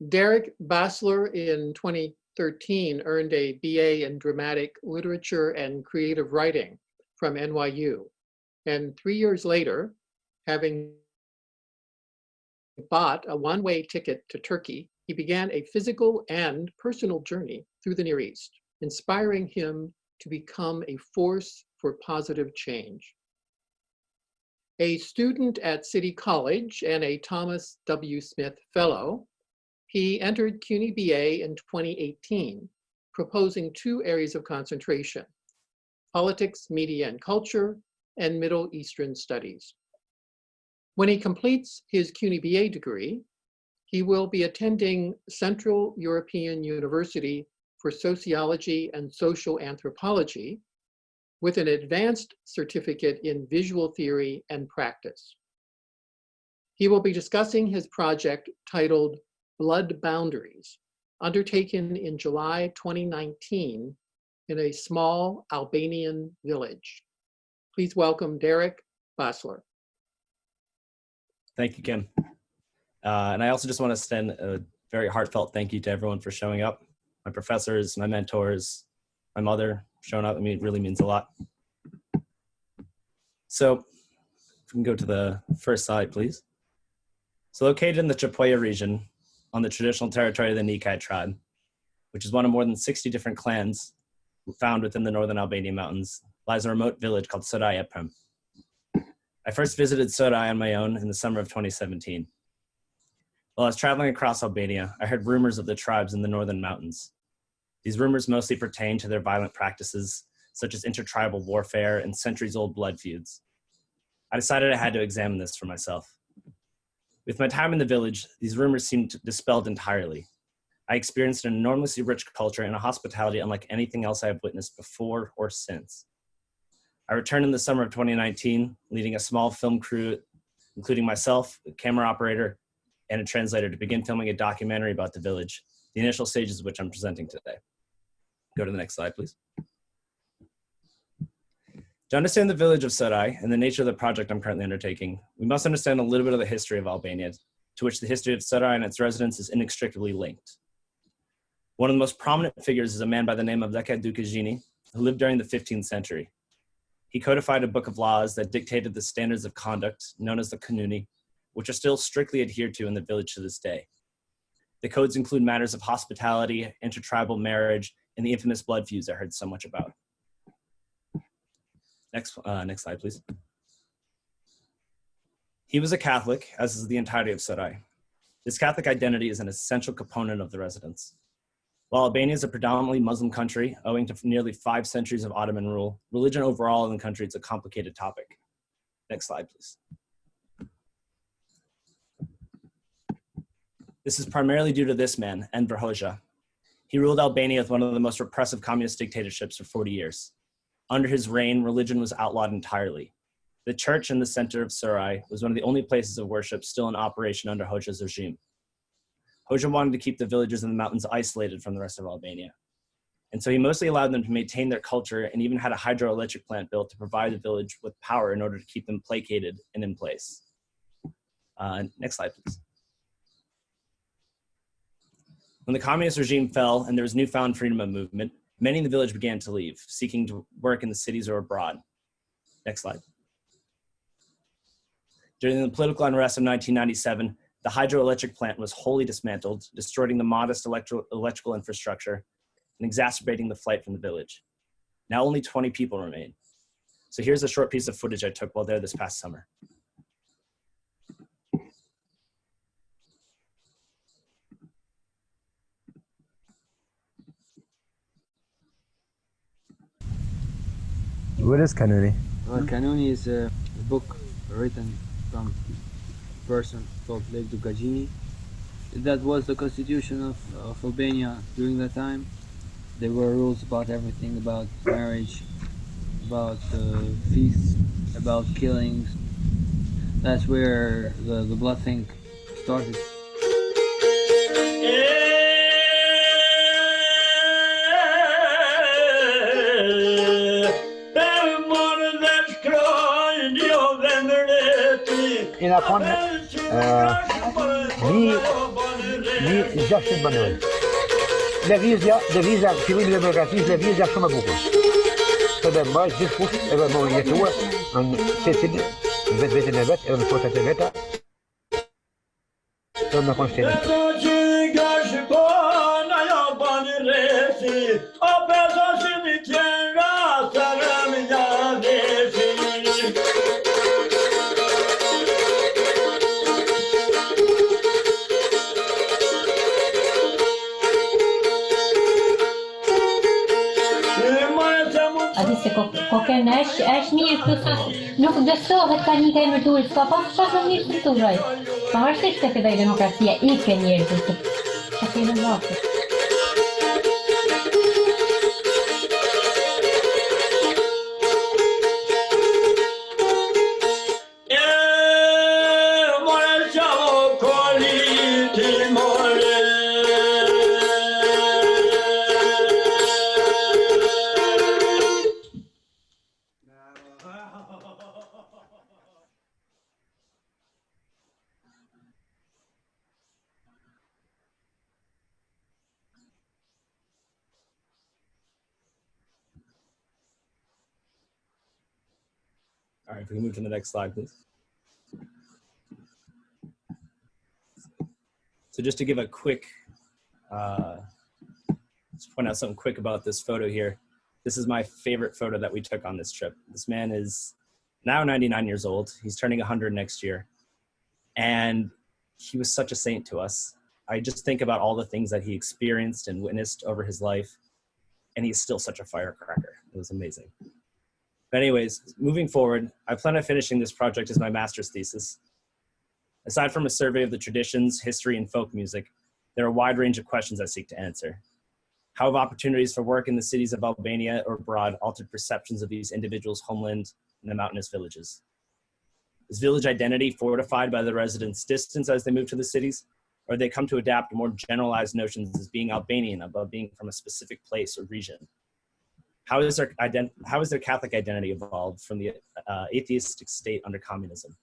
Derek Basler in 2013 earned a BA in Dramatic Literature and Creative Writing from NYU. And 3 years later, having bought a one-way ticket to Turkey, he began a physical and personal journey through the Near East, inspiring him to become a force for positive change. A student at City College and a Thomas W. Smith Fellow, he entered CUNYBA in 2018, proposing 2 areas of concentration: politics, media and culture, and Middle Eastern studies. When he completes his CUNY-BA degree, he will be attending Central European University for Sociology and Social Anthropology with an advanced certificate in visual theory and practice. He will be discussing his project titled Blood Boundaries, undertaken in July 2019 in a small Albanian village. Please welcome Derek Basler. Thank you, Kim. And I also just want to extend a very heartfelt thank you to everyone for showing up. My professors, my mentors, my mother showing up. I mean, it really means a lot. So if we can go to the first slide, please. So located in the Tropojë region on the traditional territory of the Lekë tribe, which is one of more than 60 different clans found within the northern Albanian mountains, lies a remote village called Soraj. I first visited Soraj on my own in the summer of 2017. While I was traveling across Albania, I heard rumors of the tribes in the northern mountains. These rumors mostly pertain to their violent practices, such as intertribal warfare and centuries-old blood feuds. I decided I had to examine this for myself. With my time in the village, these rumors seemed dispelled entirely. I experienced an enormously rich culture and a hospitality unlike anything else I have witnessed before or since. I returned in the summer of 2019, leading a small film crew, including myself, a camera operator, and a translator to begin filming a documentary about the village, the initial stages of which I'm presenting today. Go to the next slide, please. To understand the village of Soraj and the nature of the project I'm currently undertaking, we must understand a little bit of the history of Albania, to which the history of Soraj and its residents is inextricably linked. One of the most prominent figures is a man by the name of Lekë Dukajini, who lived during the 15th century. He codified a book of laws that dictated the standards of conduct, known as the Kanuni, which are still strictly adhered to in the village to this day. The codes include matters of hospitality, intertribal marriage, and the infamous blood feuds I heard so much about. Next slide, please. He was a Catholic, as is the entirety of Soraj. This Catholic identity is an essential component of the residence. While Albania is a predominantly Muslim country, owing to nearly 5 centuries of Ottoman rule, religion overall in the country is a complicated topic. Next slide, please. This is primarily due to this man, Enver Hoxha. He ruled Albania with one of the most repressive communist dictatorships for 40 years. Under his reign, religion was outlawed entirely. The church in the center of Soraj was one of the only places of worship still in operation under Hoxha's regime. Hoxha wanted to keep the villagers in the mountains isolated from the rest of Albania. And so he mostly allowed them to maintain their culture and even had a hydroelectric plant built to provide the village with power in order to keep them placated and in place. Next slide, please. When the communist regime fell and there was newfound freedom of movement, many in the village began to leave, seeking to work in the cities or abroad. Next slide. During the political unrest of 1997, the hydroelectric plant was wholly dismantled, destroying the modest electrical infrastructure and exacerbating the flight from the village. Now only 20 people remain. So here's a short piece of footage I took while there this past summer. What is Kanuni? Kanuni is a book written from a person called Lekë Dukajini. That was the constitution of Albania during that time. There were rules about everything, about marriage, about feasts, about killings. That's where the blood thing started. In a një gjashtë banor. Lëvizja fillimi i demokracisë, lëvizja shumë e bukur. Edhe mbaj gjithkusht edhe më jetua në secili vetën e vet, edhe në kohët e veta. Edhe me konshtinë. Kokën është mirë këtu, nuk dësohet ka një emër turist, ka pas shumë mirë strukturoj. Pavarësisht se filloi demokracia, ikën njerëzit. Ka qenë vakt. All right, if we can move to the next slide, please. So just to give a quick, just point out something quick about this photo here. This is my favorite photo that we took on this trip. This man is now 99 years old. He's turning 100 next year. And he was such a saint to us. I just think about all the things that he experienced and witnessed over his life. And he's still such a firecracker. It was amazing. But anyways, moving forward, I plan on finishing this project as my master's thesis. Aside from a survey of the traditions, history, and folk music, there are a wide range of questions I seek to answer. How have opportunities for work in the cities of Albania or abroad altered perceptions of these individuals' homeland in the mountainous villages? Is village identity fortified by the residents' distance as they move to the cities, or they come to adapt more generalized notions as being Albanian above being from a specific place or region? How is their Catholic identity evolved from the atheistic state under communism?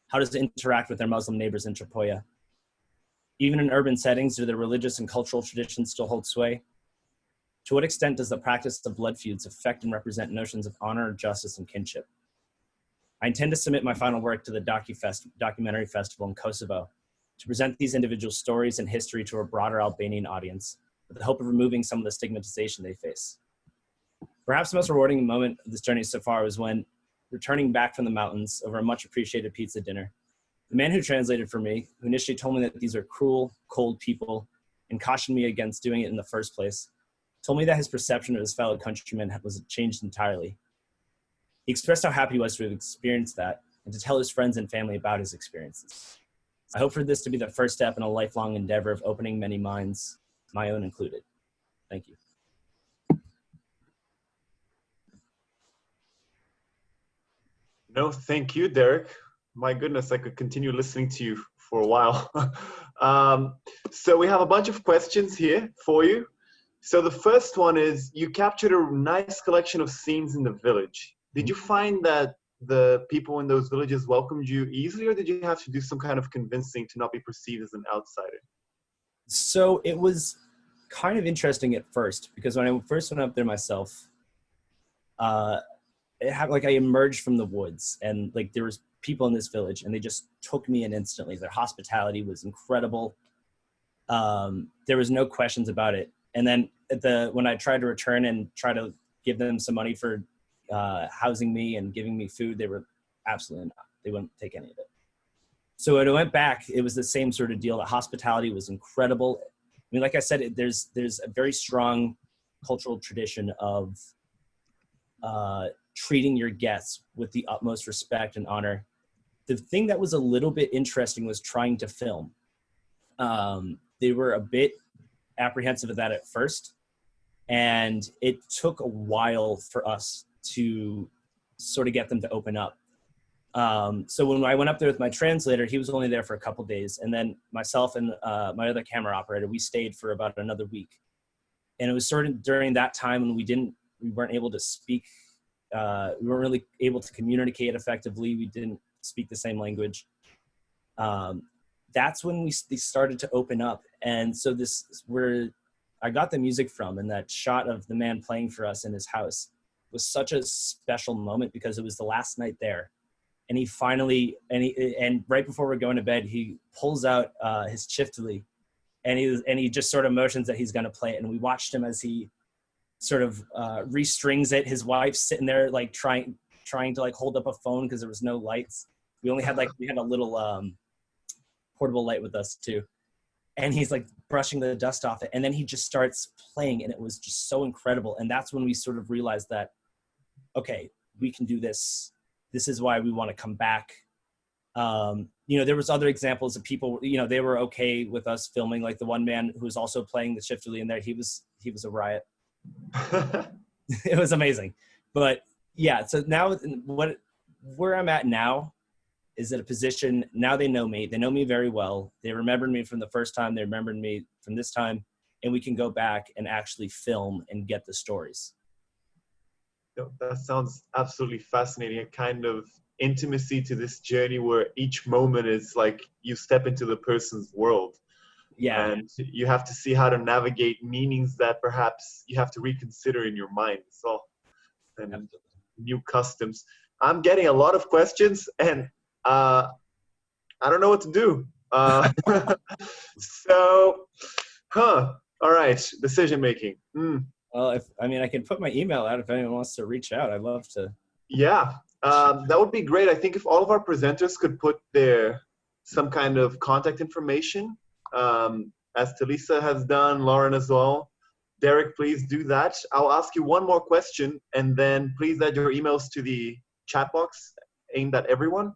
How does it interact with their Muslim neighbors in Tropojë? Even in urban settings, do their religious and cultural traditions still hold sway? To what extent does the practice of blood feuds affect and represent notions of honor, justice, and kinship? I intend to submit my final work to the Documentary Festival in Kosovo to present these individual stories and history to a broader Albanian audience, with the hope of removing some of the stigmatization they face. Perhaps the most rewarding moment of this journey so far was when, returning back from the mountains over a much appreciated pizza dinner, the man who translated for me, who initially told me that these are cruel, cold people and cautioned me against doing it in the first place, told me that his perception of his fellow countrymen was changed entirely. He expressed how happy he was to have experienced that and to tell his friends and family about his experiences. I hope for this to be the first step in a lifelong endeavor of opening many minds, my own included. Thank you. No, thank you, Derek. My goodness, I could continue listening to you for a while. So we have a bunch of questions here for you. So the first one is, you captured a nice collection of scenes in the village. Did you find that the people in those villages welcomed you easily, or did you have to do some kind of convincing to not be perceived as an outsider? So it was kind of interesting at first, because when I first went up there myself, it had, like, I emerged from the woods and like there was people in this village and they just took me in instantly. Their hospitality was incredible. There was no questions about it. And then when I tried to return and try to give them some money for housing me and giving me food, they were absolutely not. They wouldn't take any of it. So when I went back, it was the same sort of deal. The hospitality was incredible. I mean, like I said, there's a very strong cultural tradition of treating your guests with the utmost respect and honor. The thing that was a little bit interesting was trying to film. They were a bit apprehensive of that at first, and it took a while for us to sort of get them to open up. So when I went up there with my translator, he was only there for a couple days, and then myself and my other camera operator, we stayed for about another week. And it was sort of during that time when we weren't able to speak, we weren't really able to communicate effectively. We didn't speak the same language. that's when they started to open up. And so this is where I got the music from, and that shot of the man playing for us in his house was such a special moment because it was the last night there. And he finally, and right before we're going to bed, he pulls out his chiftali, and he just sort of motions that he's going to play it. And we watched him as he sort of restrings it. His wife's sitting there like trying to like hold up a phone because there was no lights. We had a little portable light with us too. And he's like brushing the dust off it. And then he just starts playing, and it was just so incredible. And that's when we sort of realized that, okay, we can do this. This is why we want to come back. There was other examples of people, they were okay with us filming, like the one man who was also playing the shiftali in there. He was a riot. It was amazing. But yeah, so now where I'm at now is at a position, now they know me very well. They remembered me from the first time, they remembered me from this time, and we can go back and actually film and get the stories. That sounds absolutely fascinating. A kind of intimacy to this journey where each moment is like you step into the person's world. Yeah. And you have to see how to navigate meanings that perhaps you have to reconsider in your mind. So, and Absolutely. New customs. I'm getting a lot of questions, and I don't know what to do. All right, decision making. Well, I can put my email out if anyone wants to reach out. I'd love to. Yeah, that would be great. I think if all of our presenters could put some kind of contact information, as Talisa has done, Lauren as well. Derek, please do that. I'll ask you one more question, and then please add your emails to the chat box aimed at everyone.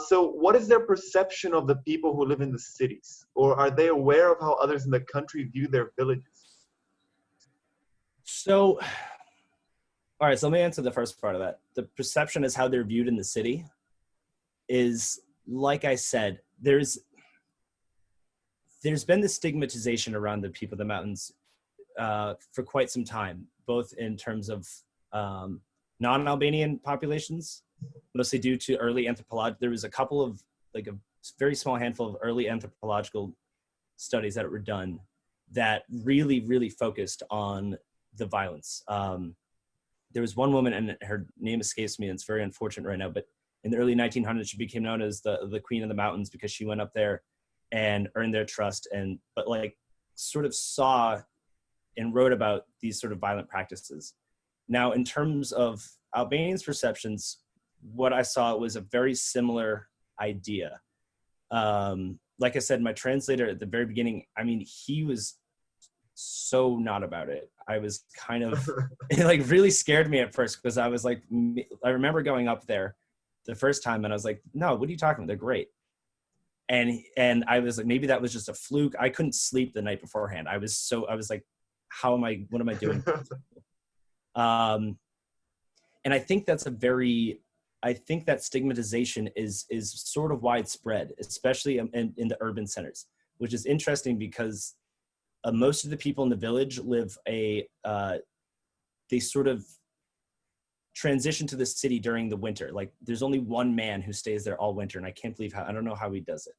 So what is their perception of the people who live in the cities? Or are they aware of how others in the country view their villages? So, all right, so let me answer the first part of that. The perception is how they're viewed in the city is, like I said, there's been this stigmatization around the people of the mountains for quite some time, both in terms of non-Albanian populations, mostly due to early anthropology. There was a couple of, like a very small handful of early anthropological studies that were done that really, really focused on the violence. There was one woman, and her name escapes me, and it's very unfortunate right now, but in the early 1900s, she became known as the Queen of the Mountains because she went up there and earned their trust, but like sort of saw and wrote about these sort of violent practices. Now, in terms of Albanians' perceptions, what I saw was a very similar idea. Like I said, my translator at the very beginning, he was so not about it. I was kind of, it like really scared me at first because I was like, I remember going up there the first time and I was like, no, what are you talking about? They're great. And I was like, maybe that was just a fluke. I couldn't sleep the night beforehand. I was like, what am I doing? And I think that stigmatization is sort of widespread, especially in the urban centers, which is interesting because most of the people in the village they sort of transition to the city during the winter. Like there's only one man who stays there all winter, and I don't know how he does it.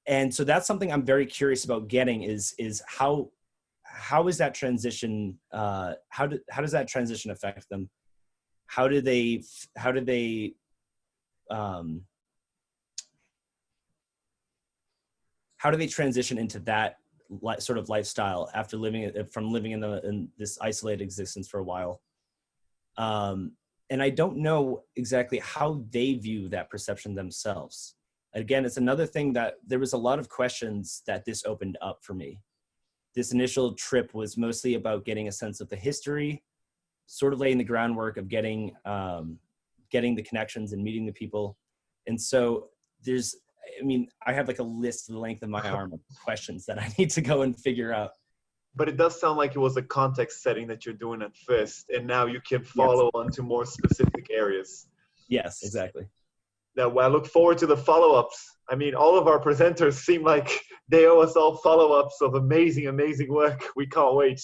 And so that's something I'm very curious about getting is how is that transition, how does that transition affect them? How do they transition into that sort of lifestyle after living in this isolated existence for a while? And I don't know exactly how they view that perception themselves. Again, it's another thing that there was a lot of questions that this opened up for me. This initial trip was mostly about getting a sense of the history, sort of laying the groundwork of getting the connections and meeting the people. And so I have like a list of the length of my arm of questions that I need to go and figure out. But it does sound like it was a context setting that you're doing at first, and now you can follow on to more specific areas. Yes, exactly. Now, I look forward to the follow-ups. All of our presenters seem like they owe us all follow-ups of amazing, amazing work. We can't wait.